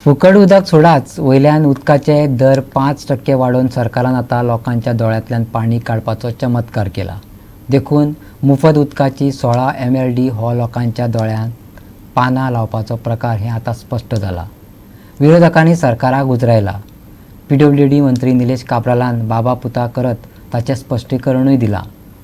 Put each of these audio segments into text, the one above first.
फुकट उदक सोडाच वयल्यान उदकाचे दर 5% वाडोवन सरकारान आता लोकांच्या दोळ्यांतल्यान पाणी काडपाचो चमत्कार केला. देखून मुफत उदकाची 16 MLD हो लोकांच्या दोळ्यांत पानां लावपाचो प्रकार हे आता स्पष्ट जाला. विरोधकांनी सरकाराक उजरायला. PWD मंत्री निलेश काब्रालान बाबा पुता करत ताचें स्पश्टीकरणूय दिलां.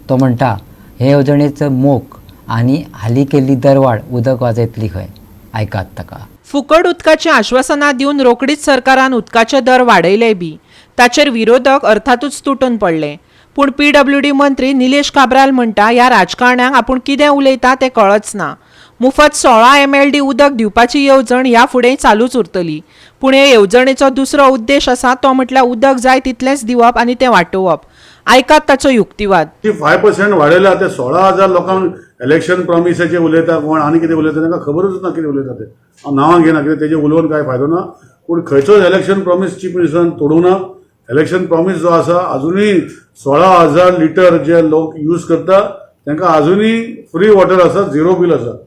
तो म्हणटा हे येवजणेचो मोख आनी हालीं केल्ली दरवाड उदक वाजयतली खंय. आयकात ताका. फुकट उदकाची आश्वासनां दिवन रोखडीच सरकारान उदकाचे दर वाडयले बी. ताचेर विरोधक अर्थातूच तुटून पडले. पूण PWD मंत्री निलेश काब्राल म्हणटा ह्या राजकारण्यांक आपूण कितें उलयता तें कळच ना. मुफत 16 MLD उदक दिवपाची येवजण ह्या फुडें चालूच उरतली. पूण हे येवजणेचो दुसरो उद्देश आसा तो म्हटल्यार उदक जाय तितलेंच दिवप आनी तें वाटोवप. आयकात ताचो युक्तिवाद. 5% वाडयला ते 16,000 लोकांक इलेक्शन प्रॉमिसाचे उलयता कोण आनी कितें उलयता तांकां खबरूच ना कितें उलयता ते. हांव नांवां घेना कित्याक तेजे उलोवन कांय फायदो ना. पूण खंयचोच इलेक्शन प्रॉमीस चीफ मिनिस्टरान तोडूंक ना. इलेक्शन प्रॉमीस जो आसा अजुनूय 16,000 लिटर जे लोक यूज करता तांकां अजुनूय फ्री वॉटर आसा, झिरो बील आसा.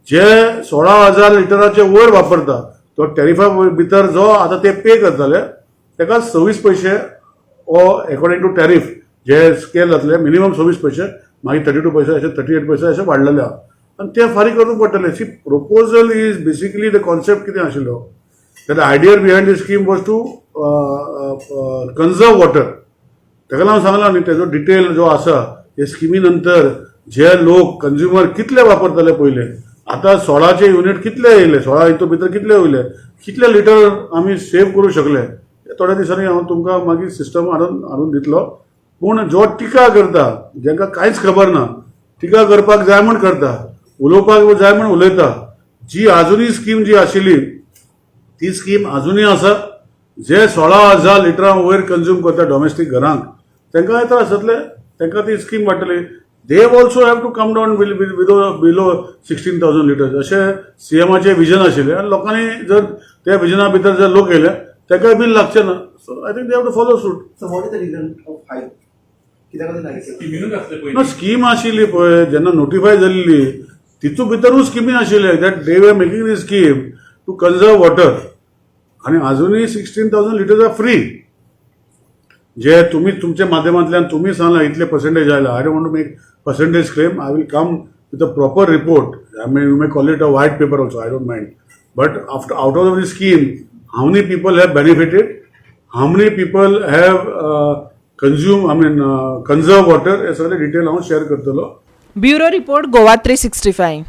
जे 16,000 लिटराचे वयर वापरता तो टॅरिफा भितर जो आतां ते पे करतले ताका 26 पैसे ओ अकॉर्डिंग टू टॅरिफ जे स्केल जातले मिनिमम 26 पैसे मागीर 32 पैसे अशे 38 पैसे अशे वाडलेले आहा आनी ते फारीक करूंक पडटले. सी proposal is basically the concept कितें आशिल्लो that idea behind the scheme was to conserve water. ताका लागून सांगलां न्ही तेजो डिटेल जो आसा हे स्किमी नंतर जे लोक कंज्युमर कितले वापरतले पयले आतां 16चे युनिट कितले येयले 16 हितून भितर कितले वयले कितले लिटर आमी सेव करूं शकले थोड्या दिसांनी हांव तुमकां मागीर सिस्टम हाडून दितलो. पूण जो टिका करता जांकां कांयच खबर ना टिका करपाक जाय म्हूण करता उलोवपाक जाय म्हूण उलयता. जी आजुनूय स्कीम जी आशिल्ली ती स्कीम आजुनूय आसा. जे 16,000 लिटरां वयर कंज्यूम करता डॉमेस्टीक घरांक तांकां त्रास जातले तांकां ती स्कीम वाडटली. They also have to come down below 16,000 litres अशें CMाचें विजन आशिल्लें आनी लोकांनी जर त्या विजना भितर जर लोक येयले ताका बील लागचें ना. So I think they have to follow suit. So what is the reason of hike? ना स्कीम आशिल्ली पळय जेन्ना नोटिफाय जाल्ली तितू भितरूच स्किमी आशिल्ले that they were making the scheme to conserve water आनी अजुनूय 16,000 लिटर्स आर फ्री. जे तुम्ही तुमच्या माध्यमांतल्यान तुम्ही सांगला इतले पर्सेंटेज आयला. I don't want to make percentage claim. I will come with a proper report. You may call it a white paper also. I don't mind. But after out of the scheme how many people have benefited, how many people have conserve water हे सगळे detail हांव share करतलो. Bureau report Goa 365.